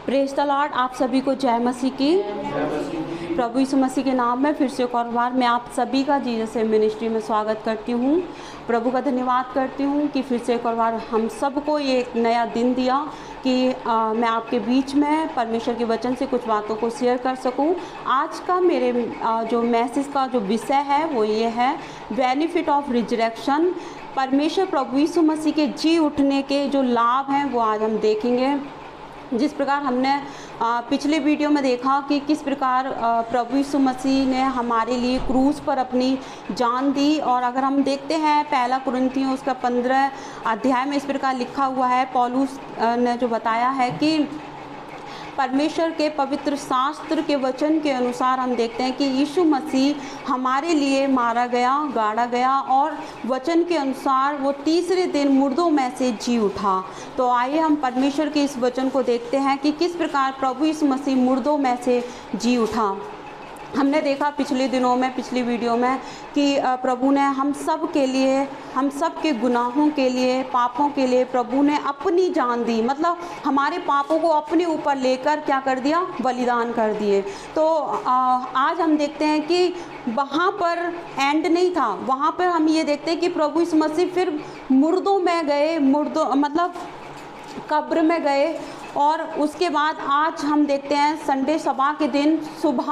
Praise the Lord. आप सभी को जय मसीह की। प्रभु यीशु मसीह के नाम में फिर से एक और बार मैं आप सभी का जीसस से मिनिस्ट्री में स्वागत करती हूँ। प्रभु का धन्यवाद करती हूँ कि फिर से एक और बार हम सबको ये एक नया दिन दिया कि मैं आपके बीच में परमेश्वर के वचन से कुछ बातों को शेयर कर सकूं। आज का मेरे जो मैसेज का जो विषय है वो ये है, बेनिफिट ऑफ रिजरेक्शन। परमेश्वर प्रभु यीशु मसीह के जी उठने के जो लाभ हैं वो आज हम देखेंगे। जिस प्रकार हमने पिछले वीडियो में देखा कि किस प्रकार प्रभु यीशु मसीह ने हमारे लिए क्रूस पर अपनी जान दी। और अगर हम देखते हैं पहला कुरिन्थियों उसका 15 अध्याय में इस प्रकार लिखा हुआ है, पौलुस ने जो बताया है कि परमेश्वर के पवित्र शास्त्र के वचन के अनुसार हम देखते हैं कि यीशु मसीह हमारे लिए मारा गया, गाड़ा गया और वचन के अनुसार वो तीसरे दिन मुर्दों में से जी उठा। तो आइए हम परमेश्वर के इस वचन को देखते हैं कि किस प्रकार प्रभु यीशु मसीह मुर्दों में से जी उठा। हमने देखा पिछले दिनों में, पिछली वीडियो में कि प्रभु ने हम सब के लिए, हम सब के गुनाहों के लिए, पापों के लिए प्रभु ने अपनी जान दी। मतलब हमारे पापों को अपने ऊपर लेकर क्या कर दिया, बलिदान कर दिए। तो आज हम देखते हैं कि वहाँ पर एंड नहीं था। वहाँ पर हम ये देखते हैं कि प्रभु यीशु मसीह फिर मुर्दों में गए, मतलब कब्र में गए। और उसके बाद आज हम देखते हैं संडे सभा के दिन सुबह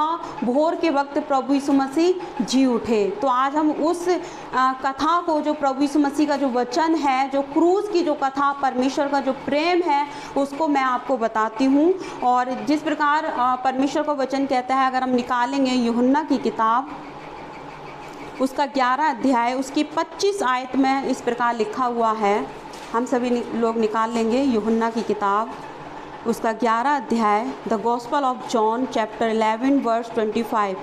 भोर के वक्त प्रभु यीशु मसीह जी उठे। तो आज हम उस कथा को, जो प्रभु यीशु मसीह का जो वचन है, जो क्रूस की जो कथा, परमेश्वर का जो प्रेम है, उसको मैं आपको बताती हूँ। और जिस प्रकार परमेश्वर का वचन कहता है, अगर हम निकालेंगे यूहन्ना की किताब उसका 11 अध्याय उसकी 25 आयत में इस प्रकार लिखा हुआ है। हम सभी लोग निकाल लेंगे यूहन्ना की किताब उसका 11 अध्याय, the gospel of John chapter 11 verse 25।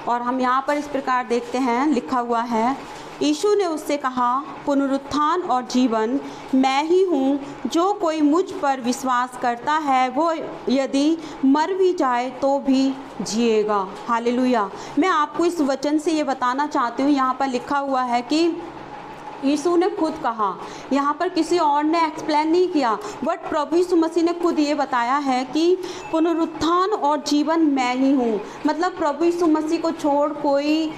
और हम यहाँ पर इस प्रकार देखते हैं, लिखा हुआ है, यीशु ने उससे कहा, पुनरुत्थान और जीवन मैं ही हूँ। जो कोई मुझ पर विश्वास करता है वो यदि मर भी जाए तो भी जिएगा। हालेलुया। मैं आपको इस वचन से ये बताना चाहती हूँ, यहाँ पर लिखा हुआ है कि यीशु ने खुद कहा, यहाँ पर किसी और ने एक्सप्लेन नहीं किया, बट प्रभु यीशु मसीह ने खुद ये बताया है कि पुनरुत्थान और जीवन मैं ही हूँ। मतलब प्रभु यीशु मसीह को छोड़ कोई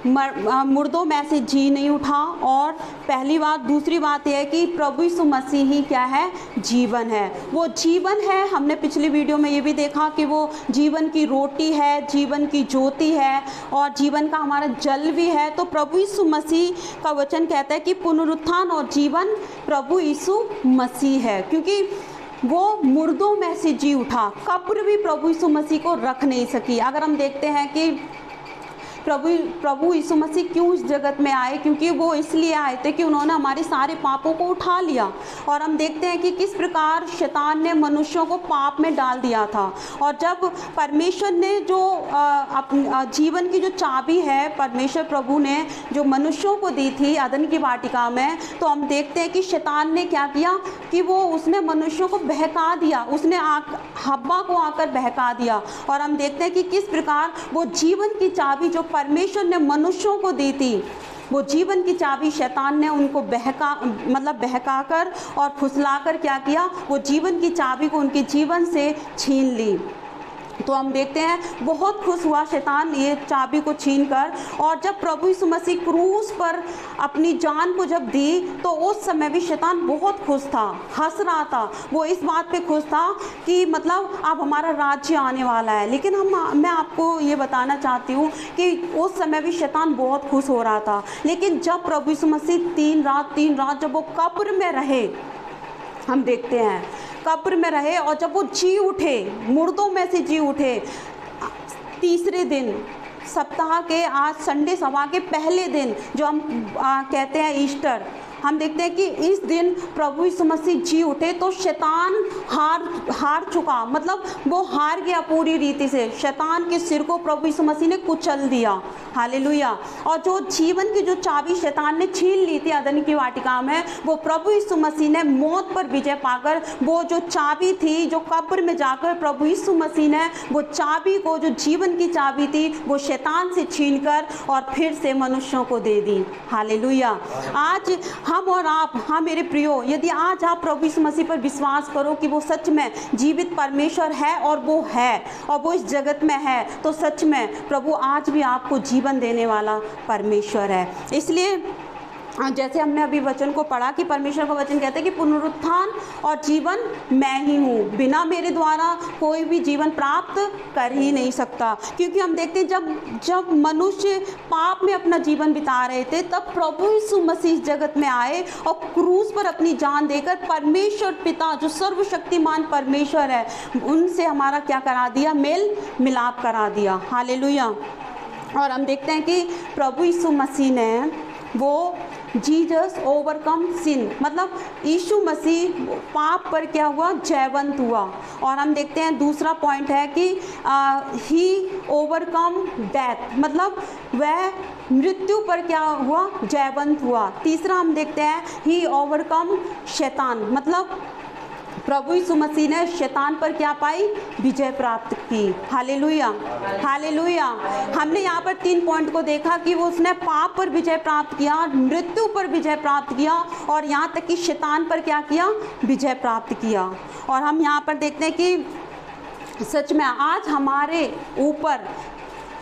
मुर्दों में से जी नहीं उठा। और पहली बात, दूसरी बात यह है कि प्रभु यीशु मसीह ही क्या है, जीवन है। वो जीवन है। हमने पिछली वीडियो में ये भी देखा कि वो जीवन की रोटी है, जीवन की ज्योति है और जीवन का हमारा जल भी है। तो प्रभु यीशु मसीह का वचन कहता है कि पुनरुत्थान और जीवन प्रभु यीशु मसीह है, क्योंकि वो मुर्दों में से जी उठा। कब्र भी प्रभु यीशु मसीह को रख नहीं सकी। अगर हम देखते हैं कि प्रभु यीशु मसीह क्यों इस जगत में आए, क्योंकि वो इसलिए आए थे कि उन्होंने हमारे सारे पापों को उठा लिया। और हम देखते हैं कि किस प्रकार शैतान ने मनुष्यों को पाप में डाल दिया था। और जब परमेश्वर ने जो जीवन की जो चाबी है, परमेश्वर प्रभु ने जो मनुष्यों को दी थी अदन की वाटिका में, तो हम देखते हैं कि शैतान ने क्या किया कि वो उसने मनुष्यों को बहका दिया। उसने हव्वा को आकर बहका दिया। और हम देखते हैं कि किस प्रकार वो जीवन की चाबी जो परमेश्वर ने मनुष्यों को दी थी, वो जीवन की चाबी शैतान ने उनको बहकाकर और फुसलाकर क्या किया, वो जीवन की चाबी को उनके जीवन से छीन ली। तो हम देखते हैं बहुत खुश हुआ शैतान ये चाबी को छीनकर। और जब प्रभु यीशु मसीह क्रूस पर अपनी जान को जब दी, तो उस समय भी शैतान बहुत खुश था, हंस रहा था। वो इस बात पे खुश था कि मतलब अब हमारा राज्य आने वाला है। लेकिन मैं आपको ये बताना चाहती हूँ कि उस समय भी शैतान बहुत खुश हो रहा था। लेकिन जब प्रभु यीशु मसीह 3 रात जब वो कब्र में रहे, हम देखते हैं कब्र में रहे, और जब वो जी उठे, मुर्दों में से जी उठे, तीसरे दिन सप्ताह के, आज संडे सभा के पहले दिन जो हम कहते हैं ईस्टर, हम देखते हैं कि इस दिन प्रभु यीशु मसीह जी उठे। तो शैतान हार चुका, मतलब वो हार गया पूरी रीति से। शैतान के सिर को प्रभु यीशु मसीह ने कुचल दिया। हालेलुया। और जो जीवन की जो चाबी शैतान ने छीन ली थी अदन की वाटिका में, वो प्रभु यीशु मसीह ने मौत पर विजय पाकर, वो जो चाबी थी, जो कब्र में जाकर प्रभु यीशु मसीह ने वो चाबी को, जो जीवन की चाबी थी, वो शैतान से छीनकर और फिर से मनुष्यों को दे दी। हालेलुया। आज हम और आप, हाँ मेरे प्रियो, यदि आज आप प्रभु यीशु मसीह पर विश्वास करो कि वो सच में जीवित परमेश्वर है और वो है और वो इस जगत में है, तो सच में प्रभु आज भी आपको जीवन देने वाला परमेश्वर है। इसलिए जैसे हमने अभी वचन को पढ़ा कि परमेश्वर का वचन कहता है कि पुनरुत्थान और जीवन मैं ही हूँ, बिना मेरे द्वारा कोई भी जीवन प्राप्त कर ही नहीं सकता। क्योंकि हम देखते हैं जब मनुष्य पाप में अपना जीवन बिता रहे थे, तब प्रभु यीशु मसीह इस जगत में आए और क्रूस पर अपनी जान देकर परमेश्वर पिता जो सर्वशक्तिमान परमेश्वर है उनसे हमारा क्या करा दिया, मेल मिलाप करा दिया। हालेलुया। और हम देखते हैं कि प्रभु यीशु मसीह ने वो जीसस ओवरकम सिन, मतलब यीशु मसीह पाप पर क्या हुआ, जयवंत हुआ। और हम देखते हैं दूसरा पॉइंट है कि ही ओवरकम डेथ, मतलब वह मृत्यु पर क्या हुआ, जयवंत हुआ। तीसरा हम देखते हैं ही ओवरकम शैतान, मतलब प्रभु यीशु मसीह ने शैतान पर क्या पाई, विजय प्राप्त की। Hallelujah, hallelujah. हमने यहाँ पर 3 पॉइंट को देखा कि वो उसने पाप पर विजय प्राप्त किया, मृत्यु पर विजय प्राप्त किया और यहाँ तक कि शैतान पर क्या किया, विजय प्राप्त किया। और हम यहाँ पर देखते हैं कि सच में आज हमारे ऊपर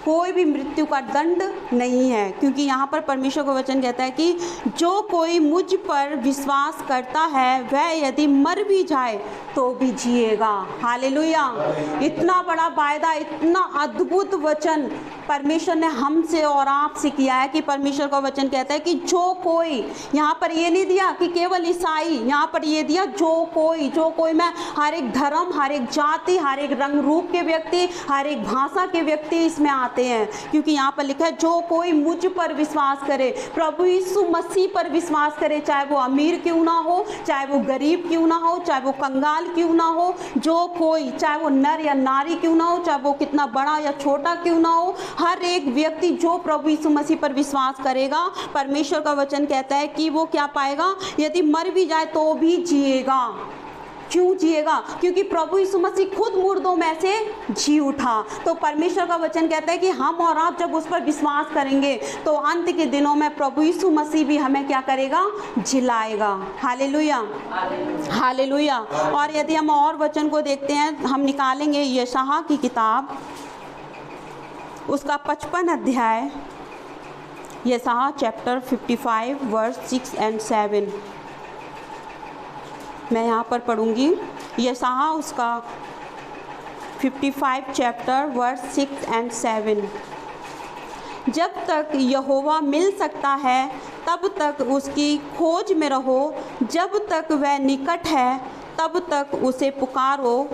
कोई भी मृत्यु का दंड नहीं है, क्योंकि यहाँ पर परमेश्वर का वचन कहता है कि जो कोई मुझ पर विश्वास करता है वह यदि मर भी जाए तो भी जिएगा। हालेलुया। इतना बड़ा वायदा, इतना अद्भुत वचन परमेश्वर ने हमसे और आपसे किया है कि परमेश्वर का वचन कहता है कि जो कोई, यहाँ पर ये नहीं दिया कि केवल ईसाई, यहाँ पर ये दिया जो कोई में हर एक धर्म, हर एक जाति, हर एक रंग रूप के व्यक्ति, हर एक भाषा के व्यक्ति इसमें आते हैं। क्योंकि यहाँ पर लिखा है जो कोई मुझ पर विश्वास करे, प्रभु यीशु मसीह पर विश्वास करे, चाहे वो अमीर क्यों ना हो, चाहे वो गरीब क्यों ना हो, चाहे वो कंगाल क्यों ना हो, जो कोई, चाहे वो नर या नारी क्यों ना हो, चाहे वो कितना बड़ा या छोटा क्यों ना हो, हर एक व्यक्ति जो प्रभु यीशु मसीह पर विश्वास करेगा, परमेश्वर का वचन कहता है कि वो क्या पाएगा, यदि मर भी जाए तो भी जिएगा। क्यों जिएगा? क्योंकि प्रभु यीशु मसीह खुद मुर्दों में से जी उठा। तो परमेश्वर का वचन कहता है कि हम और आप जब उस पर विश्वास करेंगे तो अंत के दिनों में प्रभु यीशु मसीह भी हमें क्या करेगा, जिलाएगा। Hallelujah, hallelujah. और यदि हम और वचन को देखते हैं, हम निकालेंगे यशायाह की किताब, उसका 55 अध्याय, यशायाह चैप्टर 55 वर्स 6 and 7। मैं यहाँ पर पढ़ूँगी यशायाह उसका 55 चैप्टर वर्स 6 and 7। जब तक यहोवा मिल सकता है तब तक उसकी खोज में रहो, जब तक वह निकट है तब तक उसे पुकारो।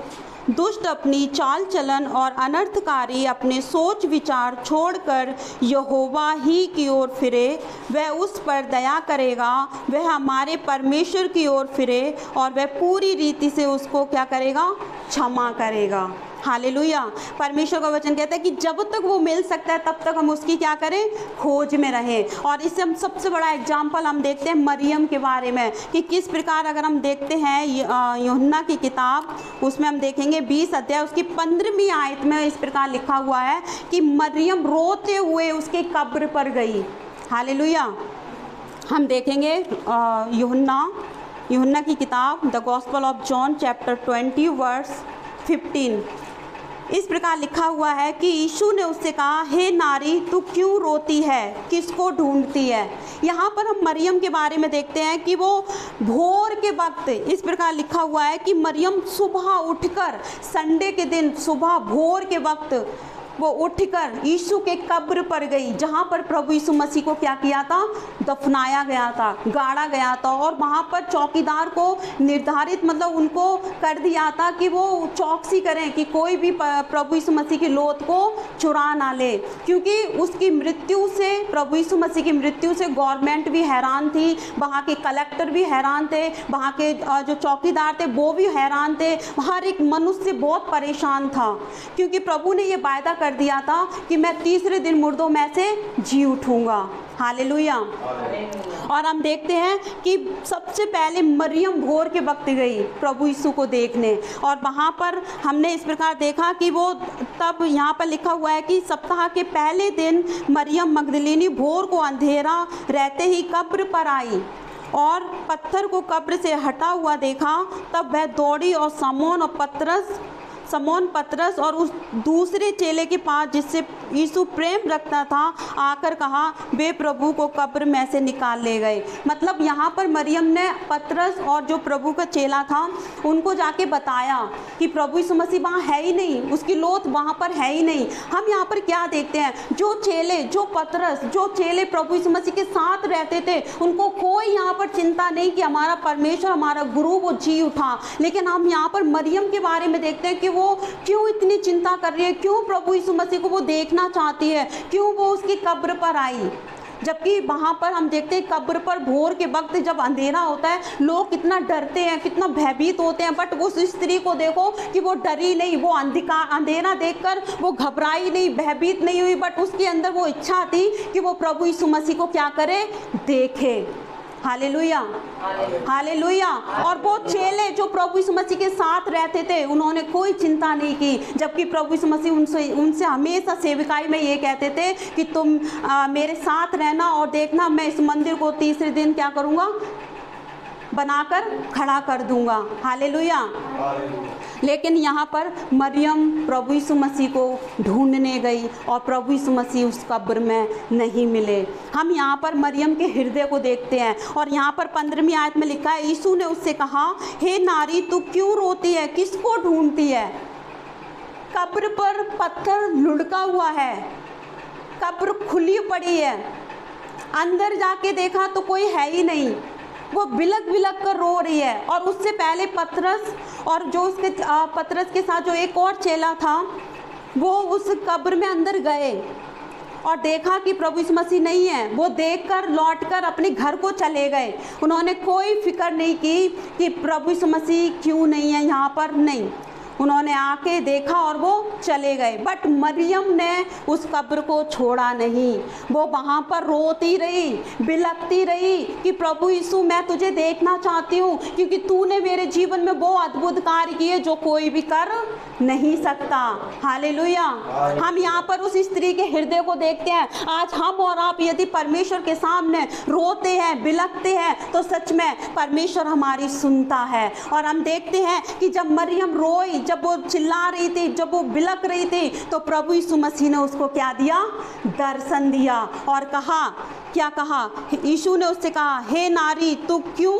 दुष्ट अपनी चाल चलन और अनर्थकारी अपने सोच विचार छोड़कर यहोवा ही की ओर फिरे, वह उस पर दया करेगा। वह हमारे परमेश्वर की ओर फिरे और वह पूरी रीति से उसको क्या करेगा, क्षमा करेगा। हालेलुया। परमेश्वर का वचन कहता है कि जब तक वो मिल सकता है तब तक हम उसकी क्या करें, खोज में रहें। और इससे हम सबसे बड़ा एग्जाम्पल हम देखते हैं मरियम के बारे में कि किस प्रकार, अगर हम देखते हैं यूहन्ना की किताब, उसमें हम देखेंगे 20 अध्याय उसकी 15वीं आयत में इस प्रकार लिखा हुआ है कि मरियम रोते हुए उसके कब्र पर गई। हालेलुया। हम देखेंगे यूहन्ना की किताब the gospel of John chapter 20 verse 15। इस प्रकार लिखा हुआ है कि यीशु ने उससे कहा, हे नारी तू क्यों रोती है, किसको ढूंढती है। यहाँ पर हम मरियम के बारे में देखते हैं कि वो भोर के वक्त, इस प्रकार लिखा हुआ है कि मरियम सुबह उठकर, संडे के दिन सुबह भोर के वक्त वो उठकर यीशु के कब्र पर गई, जहाँ पर प्रभु यीशु मसीह को क्या किया था, दफनाया गया था, गाड़ा गया था। और वहाँ पर चौकीदार को निर्धारित, मतलब उनको कर दिया था कि वो चौकसी करें कि कोई भी प्रभु यीशु मसीह की लोथ को चुरा ना ले, क्योंकि उसकी मृत्यु से, प्रभु यीशु मसीह की मृत्यु से गवर्नमेंट भी हैरान थी, वहाँ के कलेक्टर भी हैरान थे, वहाँ के जो चौकीदार थे वो भी हैरान थे, हर एक मनुष्य बहुत परेशान था, क्योंकि प्रभु ने ये वायदा कर दिया था कि मैं तीसरे दिन मुर्दों में से जी उठूंगा। हालेलुया। और हम देखते हैं कि सबसे पहले मरियम भोर के वक्त गई प्रभु यीशु को देखने, और वहाँ पर हमने इस प्रकार देखा कि वो, तब यहाँ पर लिखा हुआ है कि सप्ताह के पहले दिन मरियम मगदलीनी भोर को अंधेरा रहते ही कब्र पर आई और पत्थर को कब्र से हटा हुआ देखा, तब वह दौड़ी और समौन पतरस और उस दूसरे चेले के पास जिससे यीशु प्रेम रखता था आकर कहा, वे प्रभु को कब्र में से निकाल ले गए। मतलब यहाँ पर मरियम ने पतरस और जो प्रभु का चेला था उनको जाके बताया कि प्रभु यीशु मसीह वहाँ है ही नहीं, उसकी लोथ वहाँ पर है ही नहीं। हम यहाँ पर क्या देखते हैं, जो चेले प्रभु यीशु मसीह के साथ रहते थे, उनको कोई यहाँ पर चिंता नहीं कि हमारा परमेश्वर, हमारा गुरु वो जी उठा। लेकिन हम यहाँ पर मरियम के बारे में देखते हैं कि वो क्यों इतनी चिंता कर रही है, क्यों प्रभु यीशु मसीह को वो देखना चाहती है, क्यों वो उसकी कब्र पर आई। जबकि वहाँ पर हम देखते हैं कब्र पर भोर के वक्त जब अंधेरा होता है, लोग कितना डरते हैं, कितना भयभीत होते हैं। बट उस स्त्री को देखो कि वो डरी नहीं, वो अंधेरा देखकर वो घबराई नहीं, भयभीत नहीं हुई। बट उसके अंदर वो इच्छा थी कि वो प्रभु यीशु मसीह को क्या करे, देखे। Hallelujah, hallelujah. और वो चेले जो प्रभु यीशु मसीह के साथ रहते थे, उन्होंने कोई चिंता नहीं की। जबकि प्रभु यीशु मसीह उनसे हमेशा सेविकाई में ये कहते थे कि तुम मेरे साथ रहना और देखना, मैं इस मंदिर को तीसरे दिन क्या करूँगा, बनाकर खड़ा कर दूंगा। हालेलुया। लेकिन यहाँ पर मरियम प्रभु यीशु मसीह को ढूंढने गई और प्रभु यीशु मसीह उस कब्र में नहीं मिले। हम यहाँ पर मरियम के हृदय को देखते हैं और यहाँ पर 15वीं आयत में लिखा है, यीशु ने उससे कहा, हे नारी, तू क्यों रोती है, किसको ढूंढती है? कब्र पर पत्थर लुढ़का हुआ है, कब्र खुली पड़ी है, अंदर जाके देखा तो कोई है ही नहीं। वो बिलक बिलक कर रो रही है। और उससे पहले पतरस और जो उसके पतरस के साथ जो एक और चेला था, वो उस कब्र में अंदर गए और देखा कि प्रभु यीशु मसीह नहीं है। वो देखकर लौटकर अपने घर को चले गए। उन्होंने कोई फिक्र नहीं की कि प्रभु यीशु मसीह क्यों नहीं है यहाँ पर, नहीं। उन्होंने आके देखा और वो चले गए। बट मरियम ने उस कब्र को छोड़ा नहीं। वो वहाँ पर रोती रही, बिलखती रही कि प्रभु यीशु, मैं तुझे देखना चाहती हूँ, क्योंकि तूने मेरे जीवन में वो अद्भुत कार्य किए जो कोई भी कर नहीं सकता। हालेलुया। हम यहाँ पर उस स्त्री के हृदय को देखते हैं। आज हम और आप यदि परमेश्वर के सामने रोते हैं, बिलखते हैं, तो सच में परमेश्वर हमारी सुनता है। और हम देखते हैं कि जब मरियम रोई, जब वो चिल्ला रही थी, जब वो बिलक रही थी, तो प्रभु यीशु मसीह ने उसको क्या दिया, दर्शन दिया और कहा, क्या कहा? यीशु ने उससे कहा, हे नारी, तू क्यों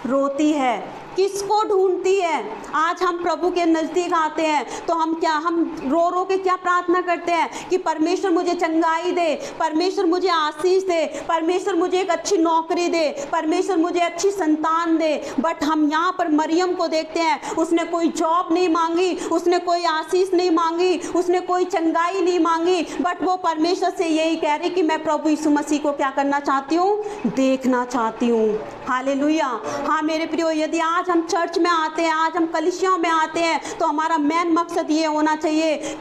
रोती है, किसको ढूंढती है? आज हम प्रभु के नज़दीक आते हैं तो हम रो रो के क्या प्रार्थना करते हैं कि परमेश्वर मुझे चंगाई दे, परमेश्वर मुझे आशीष दे, परमेश्वर मुझे एक अच्छी नौकरी दे, परमेश्वर मुझे अच्छी संतान दे। बट हम यहाँ पर मरियम को देखते हैं, उसने कोई जॉब नहीं मांगी, उसने कोई आशीष नहीं मांगी, उसने कोई चंगाई नहीं मांगी। बट वो परमेश्वर से यही कह रही कि मैं प्रभु यीशु मसीह को क्या करना चाहती हूँ, देखना चाहती हूँ। हालेलुया। हाँ मेरे प्रियो, यदि आज हम चर्च में आते हैं, आज हम कलीसियाओं में आते हैं, तो हमारा मेन मकसद ये होना चाहिए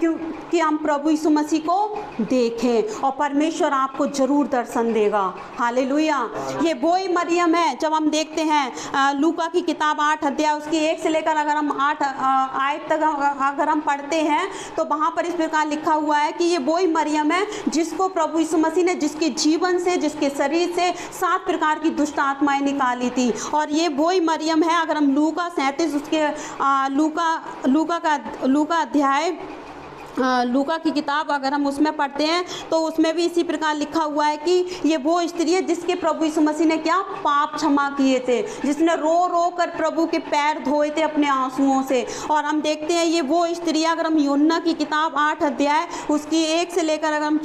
कि हम प्रभु यीशु मसीह को देखें और परमेश्वर आपको जरूर दर्शन देगा। हालेलुया। ये वही मरियम है। जब हम देखते हैं लूका की किताब 8 अध्याय उसकी 1 से लेकर अगर हम 8 आयत तक अगर हम पढ़ते हैं, तो वहाँ पर इस प्रकार लिखा हुआ है कि ये वही मरियम है जिसको प्रभु यीशु मसीह ने जिसके जीवन से, जिसके शरीर से 7 प्रकार की दुष्ट आत्माएं निकाली थी। और ये वही मरियम है। अगर हम लूका 37 उसके लूका अध्याय लूका की किताब अगर हम उसमें पढ़ते हैं, तो उसमें भी इसी प्रकार लिखा हुआ है कि ये वो स्त्री है जिसके प्रभु यीशु मसीह ने क्या पाप क्षमा किए थे, जिसने रो रो कर प्रभु के पैर धोए थे अपने आंसुओं से। और हम देखते हैं ये वो स्त्री, अगर हम यूहन्ना की किताब 8 अध्याय उसकी 1 से लेकर अगर हम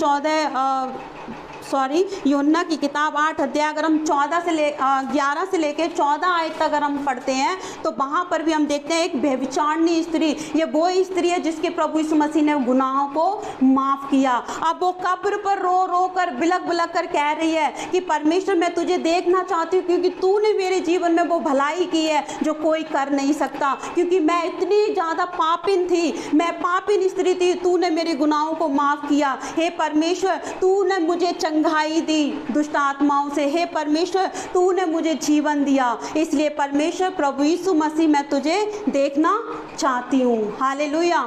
यूहन्ना की किताब 8 अध्याय अगर हम 11 से लेकर 14 आयत तक अगर हम पढ़ते हैं, तो वहाँ पर भी हम देखते हैं एक व्यभिचारिणी स्त्री। ये वो स्त्री है जिसके प्रभु यीशु मसीह ने गुनाहों को माफ़ किया। अब वो कब्र पर रो रो कर, बिलक बिलक कर कह रही है कि परमेश्वर, मैं तुझे देखना चाहती हूँ, क्योंकि तूने मेरे जीवन में वो भलाई की है जो कोई कर नहीं सकता। क्योंकि मैं इतनी ज़्यादा पापिन थी, मैं पापिन स्त्री थी, तूने मेरे गुनाहों को माफ़ किया। हे परमेश्वर, तूने मुझे चंगाई दी दुष्ट आत्माओं से। हे परमेश्वर, तूने मुझे जीवन दिया, इसलिए परमेश्वर प्रभु यीशु मसीह मैं तुझे देखना चाहती हूँ। हालेलुया।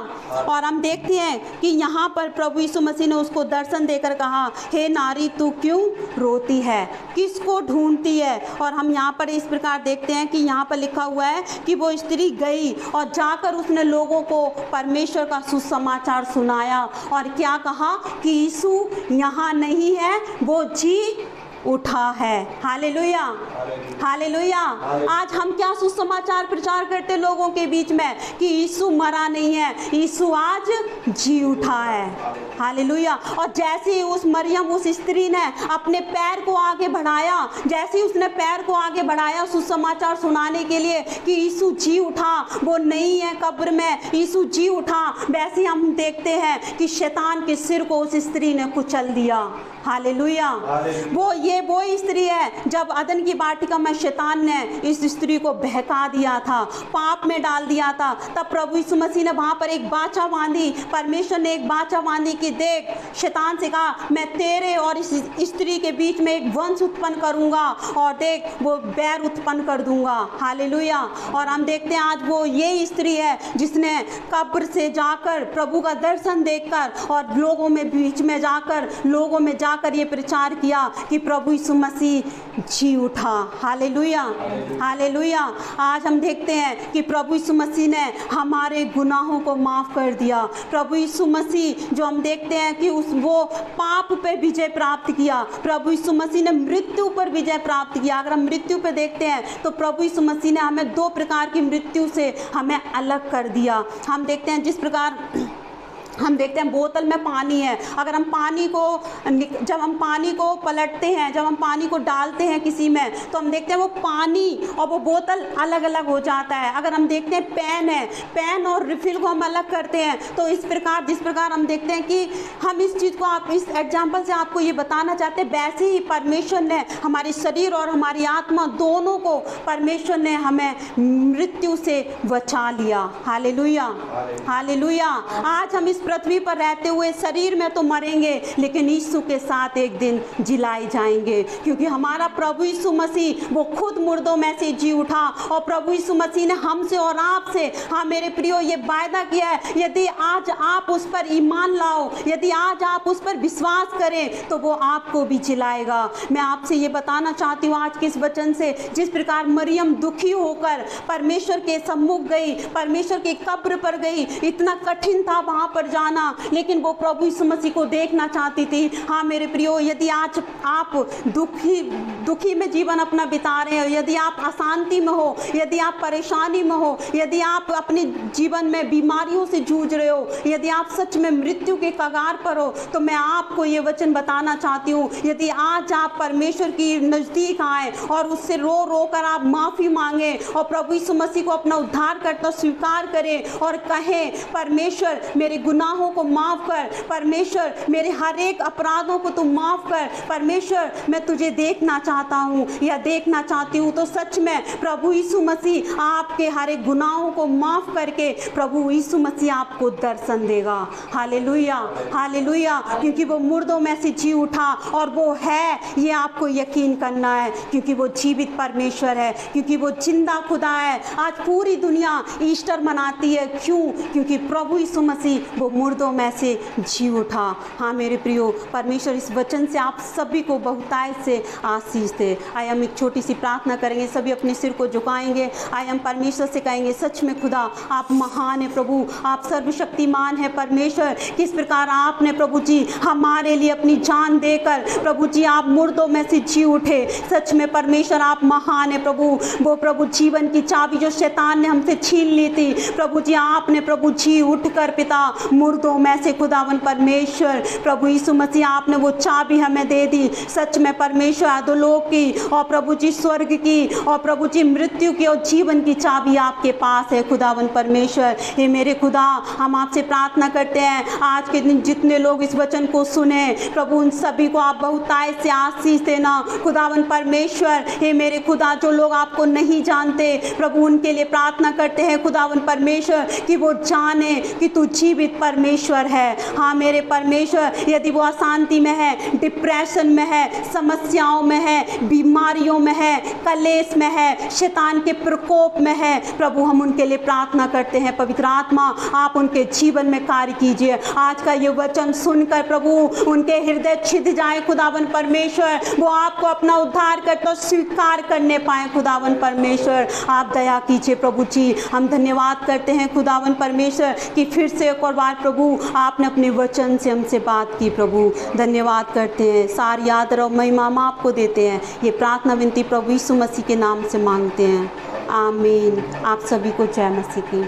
और हम देखते हैं कि यहाँ पर प्रभु यीशु मसीह ने उसको दर्शन देकर कहा, हे नारी तू क्यों रोती है, किसको ढूंढती है। और हम यहाँ पर इस प्रकार देखते हैं कि यहाँ पर लिखा हुआ है कि वो स्त्री गई और जाकर उसने लोगों को परमेश्वर का सुसमाचार सुनाया और क्या कहा कि यीशु यहाँ नहीं है, वो जी उठा है। Hallelujah, hallelujah. आज हम क्या सुसमाचार प्रचार करते लोगों के बीच में कि यीशु मरा नहीं है, यीशु आज जी उठा है। हालेलुया। और जैसे ही उस मरियम, उस स्त्री ने अपने पैर को आगे बढ़ाया, जैसे ही उसने पैर को आगे बढ़ाया सुसमाचार सुनाने के लिए कि यीशु जी उठा, वो नहीं है कब्र में, यीशु जी उठा, वैसे ही हम देखते हैं कि शैतान के सिर को उस स्त्री ने कुचल दिया। हालेलुया। वो स्त्री है जब अदन की वाटिका में शैतान ने इस स्त्री को बहका दिया था, पाप में डाल दिया था। तब प्रभु यीशु मसीह ने वहां पर एक बाचा बांधी, परमेश्वर ने एक बाचा बांधी कि देख, शैतान से कहा मैं तेरे और इस स्त्री के बीच में एक वंश उत्पन्न करूंगा और देख वो बैर उत्पन्न कर दूंगा। हालेलुया। और हम देखते हैं आज वो ये स्त्री है जिसने कब्र से जाकर प्रभु का दर्शन देखकर और लोगों में बीच में जाकर ये प्रचार किया कि प्रभु यीशु मसीह जी उठा। Hallelujah, hallelujah. आज हम देखते हैं कि प्रभु यीशु मसीह ने हमारे गुनाहों को माफ कर दिया। प्रभु यीशु मसीह जो हम देखते हैं कि वो पाप पे विजय प्राप्त किया, प्रभु यीशु मसीह ने मृत्यु पर विजय प्राप्त किया। अगर हम मृत्यु पे देखते हैं तो प्रभु यीशु मसीह ने हमें 2 प्रकार की मृत्यु से हमें अलग कर दिया। हम देखते हैं जिस प्रकार हम देखते हैं बोतल में पानी है, अगर हम जब हम पानी को पलटते हैं, जब हम पानी को डालते हैं किसी में, तो हम देखते हैं वो पानी और वो बोतल अलग अलग हो जाता है। अगर हम देखते हैं पेन है, पेन और रिफिल को हम अलग करते हैं, तो जिस प्रकार हम देखते हैं कि हम इस चीज़ को आप इस एग्जाम्पल से आपको ये बताना चाहते हैं, वैसे ही परमेश्वर ने हमारे शरीर और हमारी आत्मा दोनों को परमेश्वर ने हमें मृत्यु से बचा लिया। Hallelujah, hallelujah. आज हम इस पृथ्वी पर रहते हुए शरीर में तो मरेंगे, लेकिन यीशु के साथ एक दिन जिलाए जाएंगे, क्योंकि हमारा प्रभु यीशु मसीह वो खुद मुर्दों में से जी उठा। और प्रभु यीशु मसीह ने हमसे और आपसे, हाँ मेरे प्रियो, ये वायदा किया है, यदि आज आप उस पर ईमान लाओ, यदि आज आप उस पर विश्वास करें, तो वो आपको भी जिलाएगा। मैं आपसे ये बताना चाहती हूँ आज के इस वचन से, जिस प्रकार मरियम दुखी होकर परमेश्वर के सम्मुख गई, परमेश्वर के कब्र पर गई, इतना कठिन था वहां पर जाना, लेकिन वो प्रभु यीशु मसीह को देखना चाहती थी। हाँ मेरे प्रियो, यदि आज आप दुखी में जीवन अपना बिता रहे हो, यदि आप अशांति में हो, यदि आप परेशानी में हो, यदि आप अपने जीवन में बीमारियों से जूझ रहे हो, यदि आप सच में मृत्यु के कगार पर हो, तो मैं आपको ये वचन बताना चाहती हूँ, यदि आज आप परमेश्वर की नज़दीक आए और उससे रो रो कर आप माफ़ी मांगे और प्रभु यीशु मसीह को अपना उद्धार करता स्वीकार करें और कहें, परमेश्वर मेरे गुनाहों को माफ़ कर, परमेश्वर मेरे हर एक अपराधों को तू माफ़ कर, परमेश्वर मैं तुझे देखना चाहता हूँ या देखना चाहती हूँ, तो सच में प्रभु यीशु मसीह आपके हर एक गुनाहों को माफ़ करके प्रभु यीशु मसीह आपको दर्शन देगा। Hallelujah, hallelujah. क्योंकि वो मुर्दों में से जी उठा और वो है, ये आपको यकीन करना है, क्योंकि वो जीवित परमेश्वर है, क्योंकि वो जिंदा खुदा है। आज पूरी दुनिया ईस्टर मनाती है, क्यों? क्योंकि प्रभु यीशु मसीह वो मुर्दों में से जी उठा। हाँ मेरे प्रियो, परमेश्वर इस वचन से आप सभी को बहुतायत से आशीष दे। आइए हम एक छोटी सी प्रार्थना करेंगे, सभी अपने सिर को झुकाएंगे। आइए हम परमेश्वर से कहेंगे, सच में खुदा आप महान है प्रभु, आप सर्वशक्तिमान है परमेश्वर। किस प्रकार आपने प्रभु जी हमारे लिए अपनी जान देकर प्रभु जी आप मुर्दों में से जी उठे। सच में परमेश्वर आप महान है प्रभु। वो प्रभु जीवन की चाबी जो शैतान ने हमसे छीन ली थी, प्रभु जी आपने प्रभु जी उठकर पिता मुर्दों में से खुदावन परमेश्वर प्रभु यीशु मसीह आपने वो चाबी हमें दे दी। सच में परमेश्वर अधोलोक की और प्रभु जी स्वर्ग की और प्रभु जी मृत्यु की और जीवन की चाबी आपके पास है खुदावन परमेश्वर। हे मेरे खुदा, हम आपसे प्रार्थना करते हैं आज के दिन जितने लोग इस वचन को सुने प्रभु उन सभी को आप बहुतायत से आशीष देना खुदावन परमेश्वर। हे मेरे खुदा, जो लोग आपको नहीं जानते प्रभु उनके लिए प्रार्थना करते हैं खुदावन परमेश्वर कि वो जाने कि तू जीवित परमेश्वर है। हाँ मेरे परमेश्वर, यदि वो अशांति में है, डिप्रेशन में है, समस्याओं में है, बीमारियों में है, कलेश में है, शैतान के प्रकोप में है, प्रभु हम उनके लिए प्रार्थना करते हैं। पवित्र आत्मा आप उनके जीवन में कार्य कीजिए। आज का ये वचन सुनकर प्रभु उनके हृदय छिद जाए खुदावन परमेश्वर, वो आपको अपना उद्धार करता स्वीकार करने पाए खुदावन परमेश्वर। आप दया कीजिए प्रभु जी। हम धन्यवाद करते हैं खुदावन परमेश्वर कि फिर से एक और बार प्रभु आपने अपने वचन से हमसे बात की। प्रभु धन्यवाद करते हैं, सारी आदर और महिमा हम आपको देते हैं। ये प्रार्थना विनती प्रभु यीशु मसीह के नाम से मांगते हैं, आमीन। आप सभी को जय मसीह की।